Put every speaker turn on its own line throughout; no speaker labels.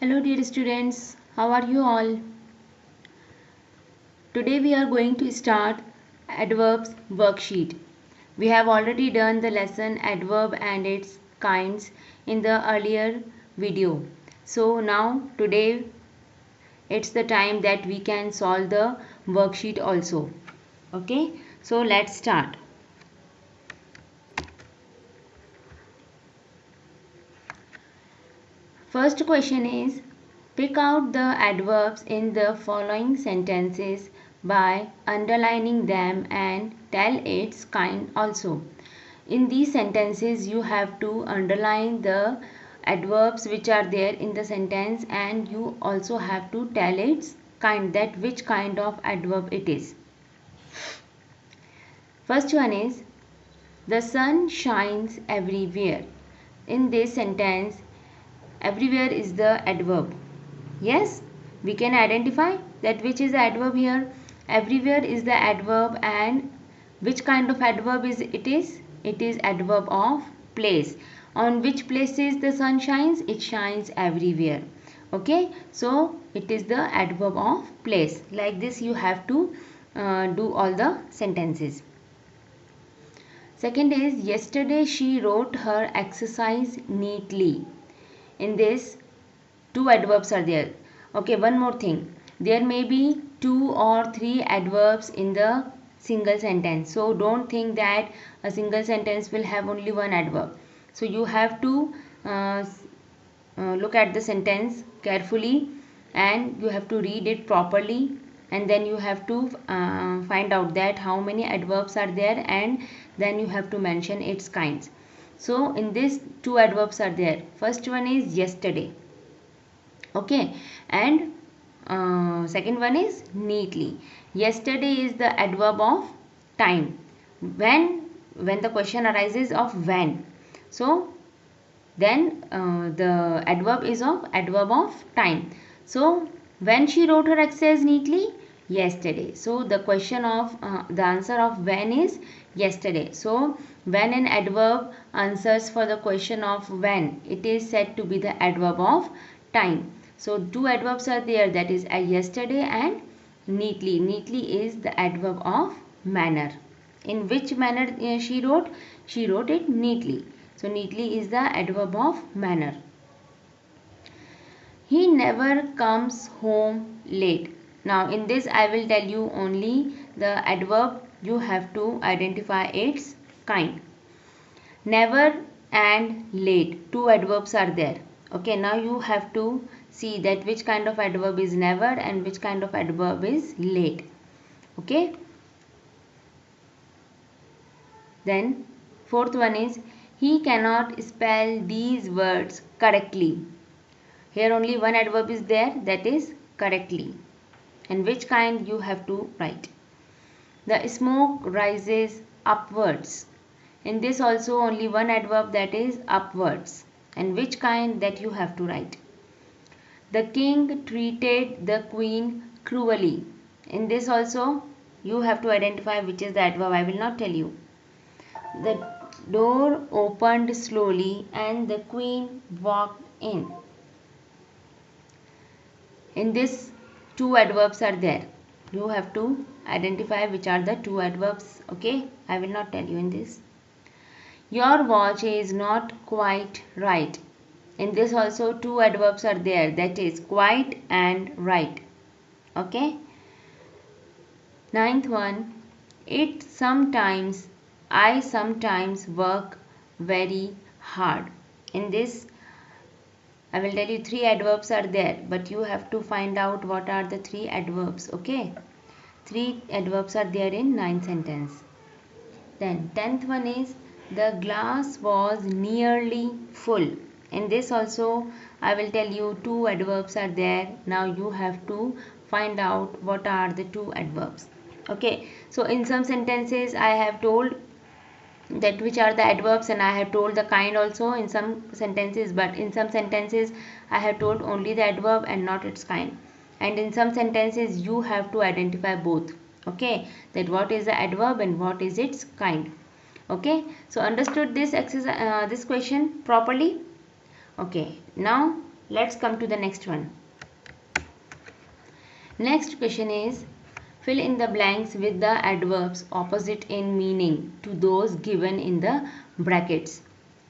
Hello dear students, how are you all? Today we are going to start adverbs worksheet. We have already done the lesson adverb and its kinds in the earlier video. So now today it's the time that we can solve the worksheet also. Okay, so let's start. First question is, pick out the adverbs in the following sentences by underlining them and tell its kind also. In these sentences you have to underline the adverbs which are there in the sentence, and you also have to tell its kind, that which kind of adverb it is. First one is, the sun shines everywhere. In this sentence, everywhere is the adverb. Yes, we can identify that which is the adverb here. Everywhere is the adverb, and which kind of adverb is it is? It is adverb of place. On which places the sun shines? It shines everywhere. Okay, so it is the adverb of place. Like this you have to do all the sentences. Second is, yesterday she wrote her exercise neatly. In this, two adverbs are there. Okay, one more thing. There may be 2 or 3 adverbs in the single sentence. So don't think that a single sentence will have only one adverb. So you have to look at the sentence carefully, and you have to read it properly, and then you have to find out that how many adverbs are there, and then you have to mention its kinds. So in this, 2 adverbs are there. First one is yesterday. Okay, and second one is neatly. Yesterday is the adverb of time. When the question arises of when, so then the adverb is of adverb of time. So when she wrote her exercise neatly? Yesterday. So the question of the answer of when is yesterday. So when an adverb answers for the question of when, it is said to be the adverb of time. So 2 adverbs are there, that is yesterday and neatly. Neatly is the adverb of manner. In which manner she wrote? She wrote it neatly. So neatly is the adverb of manner. He never comes home late. Now in this I will tell you only the adverb. You have to identify its kind. Never and late, 2 adverbs are there. Okay, now you have to see that which kind of adverb is never and which kind of adverb is late. Okay. Then fourth one is, he cannot spell these words correctly. Here only one adverb is there, that is correctly. And which kind you have to write. The smoke rises upwards. In this also only one adverb, that is upwards. And which kind, that you have to write. The king treated the queen cruelly. In this also you have to identify which is the adverb. I will not tell you. The door opened slowly and the queen walked in. In this, 2 adverbs are there. You have to identify which are the 2 adverbs. Okay, I will not tell you in this. Your watch is not quite right. In this also 2 adverbs are there, that is quite and right. Okay. Ninth one, I sometimes work very hard. In this I will tell you 3 adverbs are there, but you have to find out what are the 3 adverbs. Okay, 3 adverbs are there in 9th sentence. Then 10th one is, the glass was nearly full. In this also I will tell you 2 adverbs are there. Now you have to find out what are the 2 adverbs. Okay, so in some sentences I have told that which are the adverbs, and I have told the kind also in some sentences, but in some sentences I have told only the adverb and not its kind, and in some sentences you have to identify both. Okay, that what is the adverb and what is its kind. Okay, so understood this exercise, this question properly? Okay, now Let's come to the next one. Next question is, fill in the blanks with the adverbs opposite in meaning to those given in the brackets,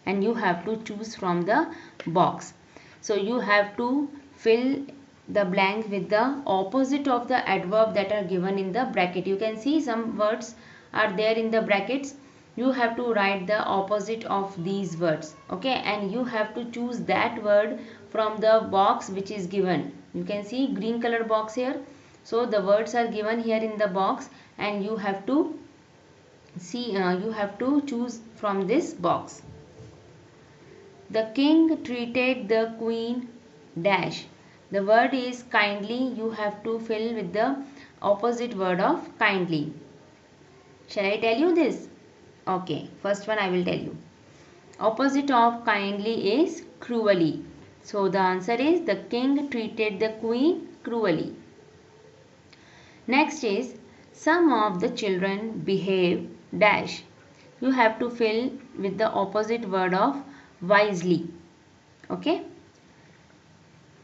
and you have to choose from the box. So you have to fill the blank with the opposite of the adverb that are given in the bracket. You can see some words are there in the brackets. You have to write the opposite of these words, okay, and you have to choose that word from the box which is given. You can see green color box here. So the words are given here in the box, and you have to see, you have to choose from this box. The king treated the queen dash. The word is kindly. You have to fill with the opposite word of kindly. Shall I tell you this? Okay, first one I will tell you. Opposite of kindly is cruelly. So the answer is the king treated the queen cruelly. Next is, some of the children behave dash. You have to fill with the opposite word of wisely. Okay.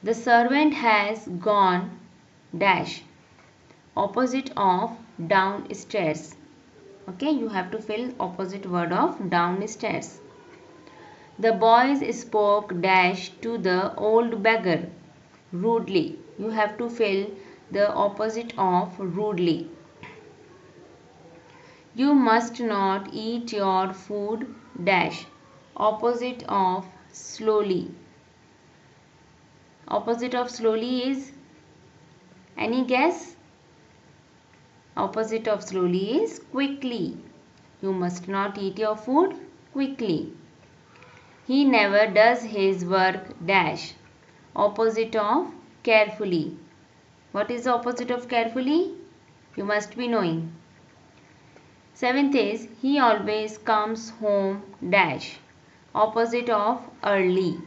The servant has gone dash. Opposite of downstairs. Okay, you have to fill opposite word of downstairs. The boys spoke dash to the old beggar rudely. You have to fill the opposite of rudely. You must not eat your food dash. Opposite of slowly. Opposite of slowly is, any guess? Opposite of slowly is quickly. You must not eat your food quickly. He never does his work dash. Opposite of carefully. What is the opposite of carefully? You must be knowing. Seventh is, he always comes home dash. Opposite of early.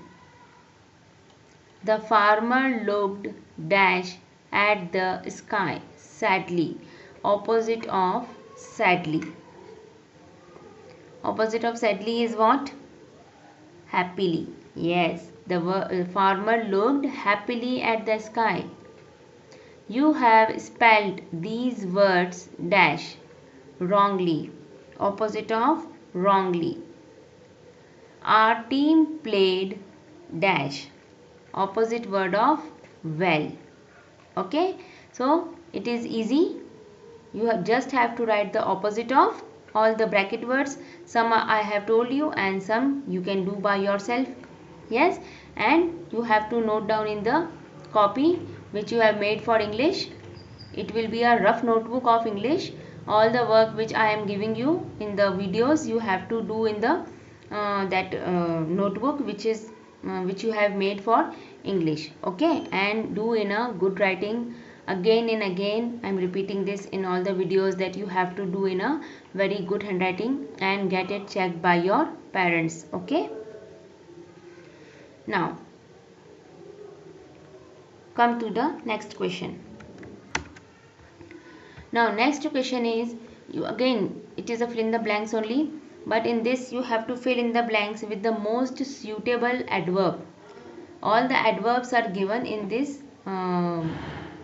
The farmer looked dash at the sky sadly. Opposite of sadly. Opposite of sadly is what? Happily. Yes, the farmer looked happily at the sky. You have spelled these words dash wrongly. Opposite of wrongly. Our team played dash. Opposite word of well. Okay, so it is easy. You just have to write the opposite of all the bracket words. Some I have told you and some you can do by yourself. Yes, and you have to note down in the copy which you have made for English. It will be a rough notebook of English. All the work which I am giving you in the videos you have to do in the notebook which you have made for English. Okay, and do in a good writing. Again and again I am repeating this in all the videos that you have to do in a very good handwriting and get it checked by your parents. Okay. Now come to the next question. Now next question is, again it is a fill in the blanks only, but in this you have to fill in the blanks with the most suitable adverb. All the adverbs are given in this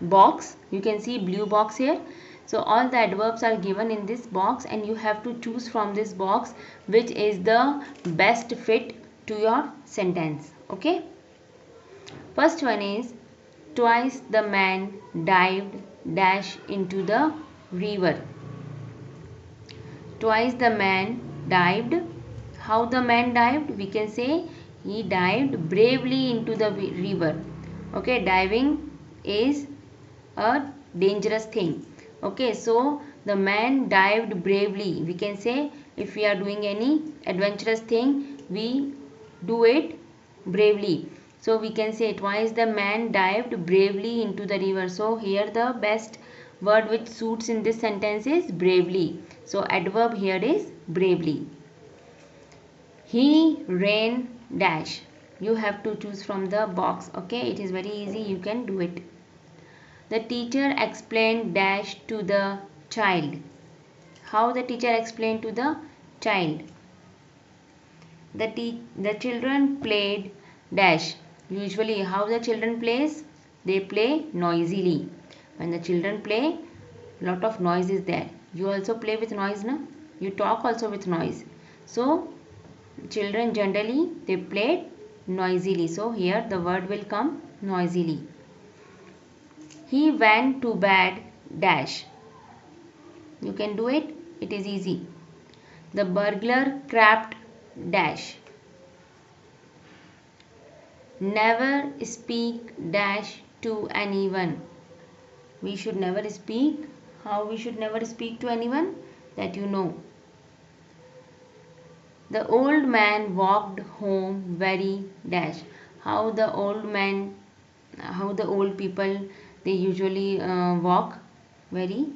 box. You can see blue box here. So all the adverbs are given in this box and you have to choose from this box which is the best fit to your sentence. Okay. First one is, twice the man dived dash into the river. Twice the man dived. How the man dived? We can say he dived bravely into the river. Okay, diving is a dangerous thing. Okay, so the man dived bravely. We can say if we are doing any adventurous thing, we do it bravely. So we can say twice the man dived bravely into the river. So here the best word which suits in this sentence is bravely. So adverb here is bravely. He ran dash. You have to choose from the box. Okay, it is very easy. You can do it. The teacher explained dash to the child. How the teacher explained to the child? The children played dash. Usually how the children plays? They play noisily. When the children play, lot of noise is there. You also play with noise, na? You talk also with noise. So children generally they play noisily. So here the word will come noisily. He went to bed dash. You can do it. It is easy. The burglar crept dash. Never speak dash to anyone. We should never speak. How we should never speak to anyone? That you know. The old man walked home very dash. How the old man, how the old people, they usually walk very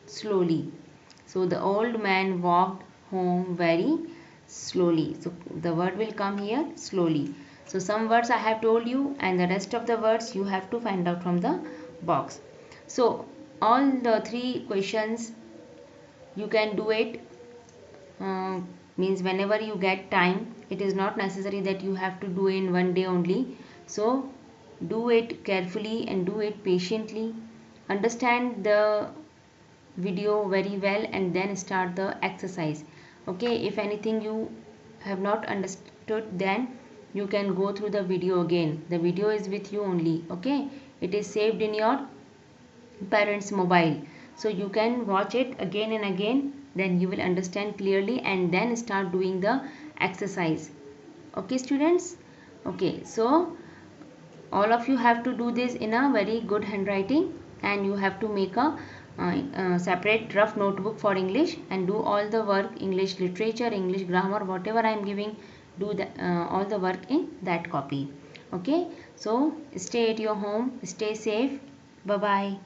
slowly. So the old man walked home very slowly. So the word will come here slowly. So some words I have told you and the rest of the words you have to find out from the box. So all the three questions you can do it, means whenever you get time. It is not necessary that you have to do in one day only. So do it carefully and do it patiently. Understand the video very well and then start the exercise. Okay, if anything you have not understood, then you can go through the video again. The video is with you only. Okay, it is saved in your parents mobile, so you can watch it again and again, then you will understand clearly and then start doing the exercise. Okay students. Okay, so all of you have to do this in a very good handwriting and you have to make a separate rough notebook for English and do all the work, English literature, English grammar, whatever I am giving, do the, all the work in that copy. Okay, so stay at your home, stay safe, bye bye.